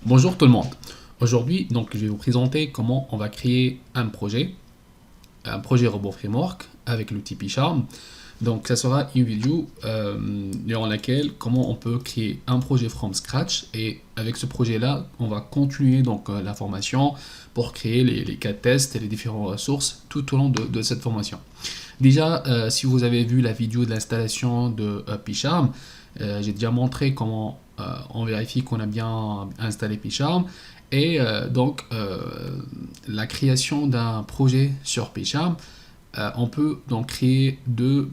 Bonjour tout le monde. Aujourd'hui, donc, je vais vous présenter comment on va créer un projet Robot Framework avec l'outil PyCharm. Donc, ça sera une vidéo durant laquelle comment on peut créer un projet from scratch et avec ce projet-là, on va continuer donc la formation pour créer les cas de test et les différentes ressources tout au long de cette formation. Déjà, si vous avez vu la vidéo de l'installation de PyCharm, j'ai déjà montré comment on vérifie qu'on a bien installé PyCharm et la création d'un projet sur PyCharm, on peut donc créer deux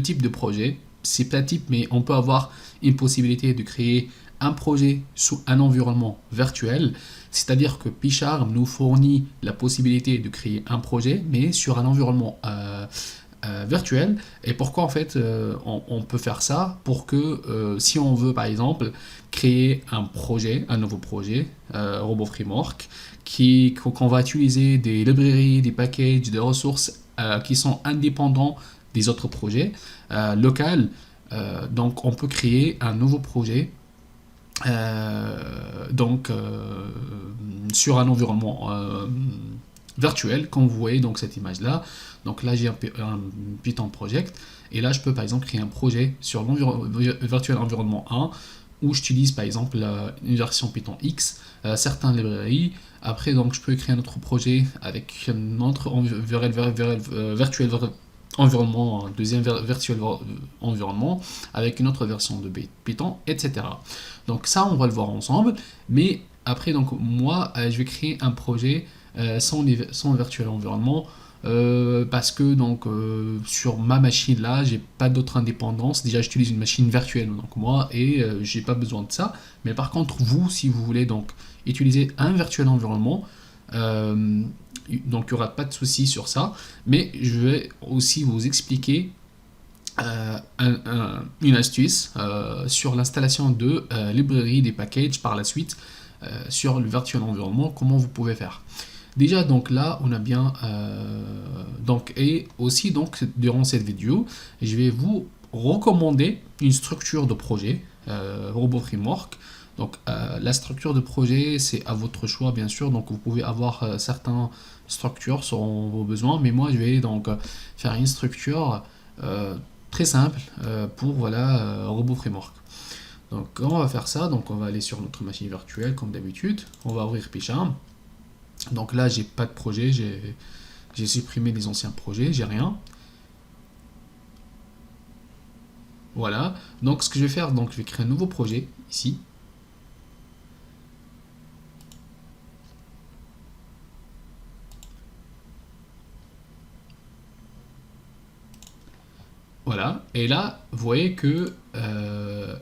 types de projets. C'est pas type, mais on peut avoir une possibilité de créer un projet sous un environnement virtuel, c'est-à-dire que PyCharm nous fournit la possibilité de créer un projet, mais sur un environnement virtuel. Et pourquoi en fait on peut faire ça? Pour que si on veut par exemple créer un nouveau projet, Robot Framework, qu'on va utiliser des librairies, des packages, des ressources qui sont indépendants des autres projets local. Donc on peut créer un nouveau projet sur un environnement virtuel, comme vous voyez donc cette image là. Donc là j'ai un Python project et là je peux par exemple créer un projet sur virtuel environnement 1 où j'utilise par exemple une version Python X, certaines librairies. Après donc je peux créer un autre projet avec un autre virtuel environnement, un deuxième virtuel environnement avec une autre version de Python, etc. Donc ça, on va le voir ensemble. Mais après, donc moi, je vais créer un projet sans virtuel environnement parce que donc sur ma machine là, j'ai pas d'autre indépendance. Déjà, j'utilise une machine virtuelle donc moi et j'ai pas besoin de ça. Mais par contre, vous, si vous voulez donc utiliser un virtuel environnement, donc il n'y aura pas de souci sur ça, mais je vais aussi vous expliquer une astuce sur l'installation de librairies des packages par la suite sur le virtual environnement, comment vous pouvez faire. Déjà donc là on a bien et aussi donc durant cette vidéo je vais vous recommander une structure de projet Robot Framework. Donc la structure de projet c'est à votre choix bien sûr, donc vous pouvez avoir certaines structures selon vos besoins, mais moi je vais donc faire une structure très simple pour voilà Robot Framework. Donc comment on va faire ça? Donc on va aller sur notre machine virtuelle comme d'habitude, on va ouvrir PyCharm. Donc là j'ai pas de projet, j'ai supprimé les anciens projets, j'ai rien. Voilà, donc ce que je vais faire, donc je vais créer un nouveau projet ici. Voilà, et là, vous voyez que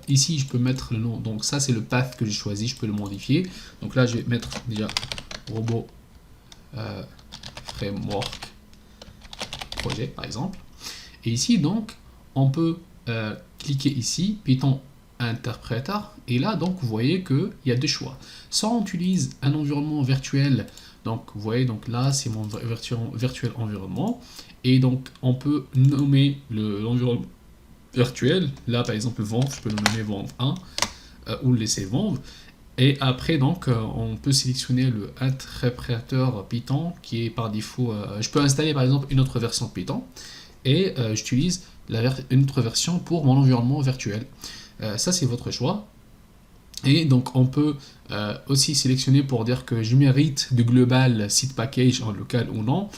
ici, je peux mettre le nom. Donc ça, c'est le path que j'ai choisi, je peux le modifier. Donc là, je vais mettre déjà Robot Framework Projet, par exemple. Et ici, donc, on peut cliquer ici, Python Interpreter, et là, donc, vous voyez qu'il y a deux choix. Soit on utilise un environnement virtuel, donc vous voyez, donc là, c'est mon virtuel environnement, et donc on peut nommer l'environnement virtuel, là par exemple Venv, je peux le nommer Venv1 ou le laisser Venv. Et après donc on peut sélectionner le interpréteur Python qui est par défaut, je peux installer par exemple une autre version de Python et j'utilise une autre version pour mon environnement virtuel. Ça c'est votre choix. Et donc on peut aussi sélectionner pour dire que je mérite du global seed package en local ou non.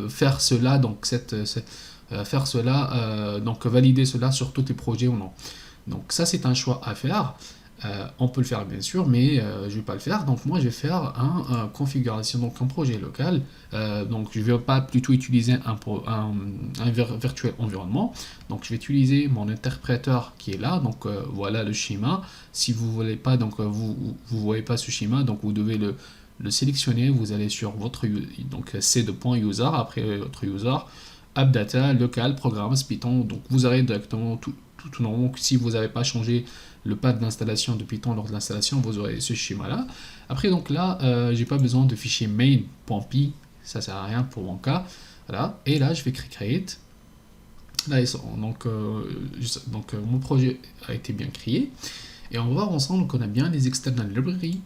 Faire cela, donc valider cela sur tous les projets ou non. Donc ça c'est un choix à faire. On peut le faire bien sûr, mais je vais pas le faire. Donc moi je vais faire un configuration, donc un projet local. Donc je vais pas plutôt utiliser un virtuel environnement. Donc je vais utiliser mon interpréteur qui est là. Donc voilà le schéma. Si vous voulez pas, donc vous voyez pas ce schéma, donc vous devez le sélectionner. Vous allez sur votre donc c de point user, après votre user, appdata, local, programme, Python. Donc vous aurez directement tout normalement. Si vous n'avez pas changé le path d'installation de Python lors de l'installation, vous aurez ce schéma là. Après donc là j'ai pas besoin de fichier main.py, ça sert à rien pour mon cas. Voilà, et là je vais create Là, mon projet a été bien créé. Et on va voir ensemble qu'on a bien les external library.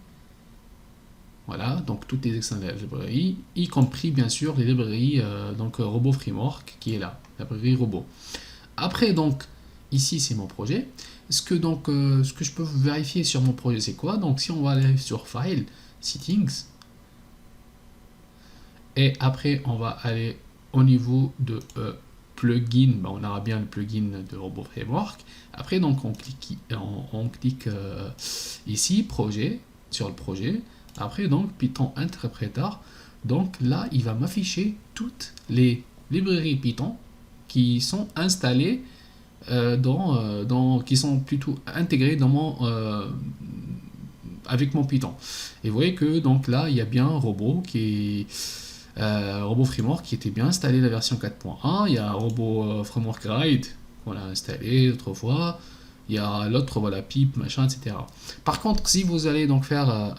Voilà, donc toutes les external library, y compris bien sûr les librairies Robot Framework qui est là, la librairie robot. Après donc ici c'est mon projet. Ce que je peux vérifier sur mon projet c'est quoi? Donc si on va aller sur File, Settings, et après on va aller au niveau de plugin, on aura bien le plugin de Robot Framework. Après donc on clique ici projet, sur le projet. Après donc Python Interpreter, donc là il va m'afficher toutes les librairies Python qui sont installées qui sont plutôt intégrées avec mon Python. Et vous voyez que donc là il y a bien Robot Robot Framework qui était bien installé la version 4.1. Il y a Robot Framework Guide qu'on a installé autrefois. Il y a l'autre, voilà, pipe, machin, etc. Par contre, si vous allez donc faire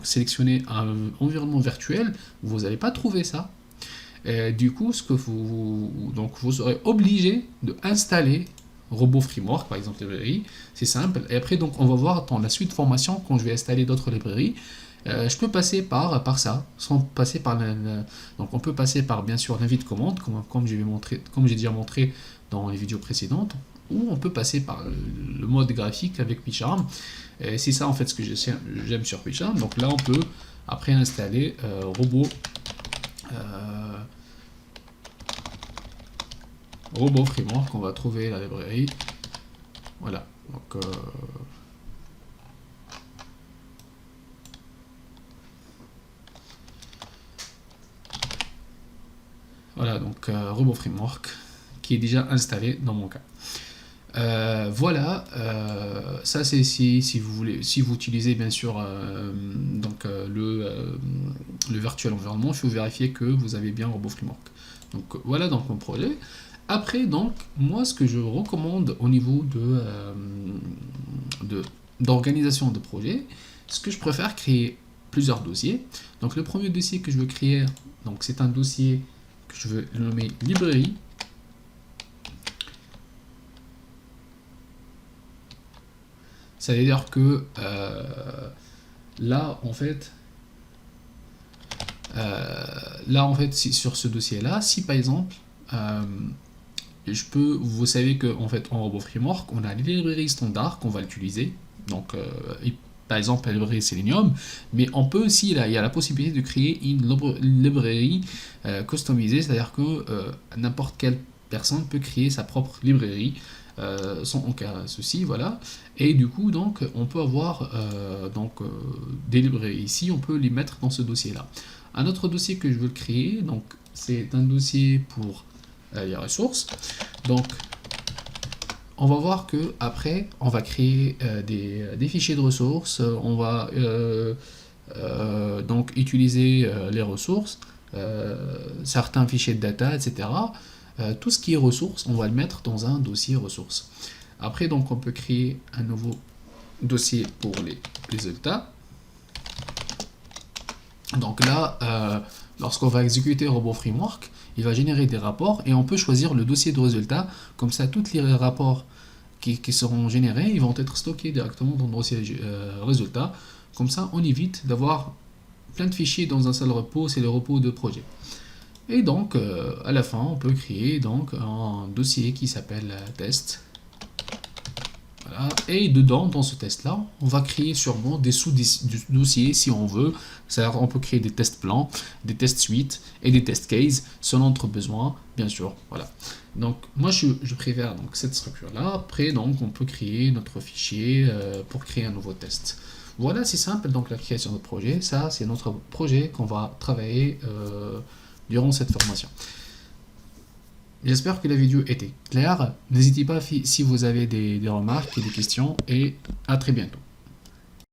sélectionner un environnement virtuel, vous n'allez pas trouver ça. Et du coup, vous serez obligé de installer Robot Framework, par exemple librairie. C'est simple. Et après, donc, on va voir dans la suite de formation quand je vais installer d'autres librairies. Je peux passer par ça, sans passer par donc on peut passer par bien sûr l'invite commande, comme j'ai déjà montré dans les vidéos précédentes, ou on peut passer par le mode graphique avec PyCharm. C'est ça en fait ce que j'aime sur PyCharm. Donc là on peut après installer Robot Framework, on va trouver la librairie. Voilà. Donc voilà, donc Robot Framework qui est déjà installé dans mon cas. Voilà, ça c'est si vous utilisez bien sûr le virtual environnement, il faut vérifier que vous avez bien Robot Framework. Donc voilà donc mon projet. Après donc moi ce que je recommande au niveau d'organisation de projet, ce que je préfère créer plusieurs dossiers. Donc le premier dossier que je veux créer, donc c'est un dossier que je veux nommer librairie. Ça veut dire que là en fait sur ce dossier là, si par exemple vous savez que en fait en Robot Framework on a les librairies standards qu'on va utiliser, donc par exemple la librairie Selenium, mais on peut aussi, il y a la possibilité de créer une librairie customisée, c'est-à-dire que n'importe quelle personne peut créer sa propre librairie sans aucun souci, voilà. Et du coup donc on peut avoir des librairies ici, on peut les mettre dans ce dossier là. Un autre dossier que je veux créer, donc c'est un dossier pour les ressources. Donc on va voir que après on va créer des fichiers de ressources, on va donc utiliser les ressources, certains fichiers de data, etc. Tout ce qui est ressources, on va le mettre dans un dossier ressources. Après donc on peut créer un nouveau dossier pour les résultats. Donc là, lorsqu'on va exécuter Robot Framework, il va générer des rapports et on peut choisir le dossier de résultats. Comme ça, tous les rapports qui seront générés, ils vont être stockés directement dans le dossier résultats. Comme ça, on évite d'avoir plein de fichiers dans un seul repos, c'est le repos de projet. Et donc, à la fin, on peut créer donc un dossier qui s'appelle test. Voilà. Et dedans, dans ce test-là, on va créer sûrement des sous-dossiers si on veut. C'est-à-dire on peut créer des tests plans, des tests suites et des tests cases selon notre besoin, bien sûr. Voilà. Donc moi je préfère donc cette structure-là. Après donc on peut créer notre fichier pour créer un nouveau test. Voilà, c'est simple donc la création de projet. Ça c'est notre projet qu'on va travailler durant cette formation. J'espère que la vidéo était claire. N'hésitez pas si vous avez des remarques et des questions et à très bientôt.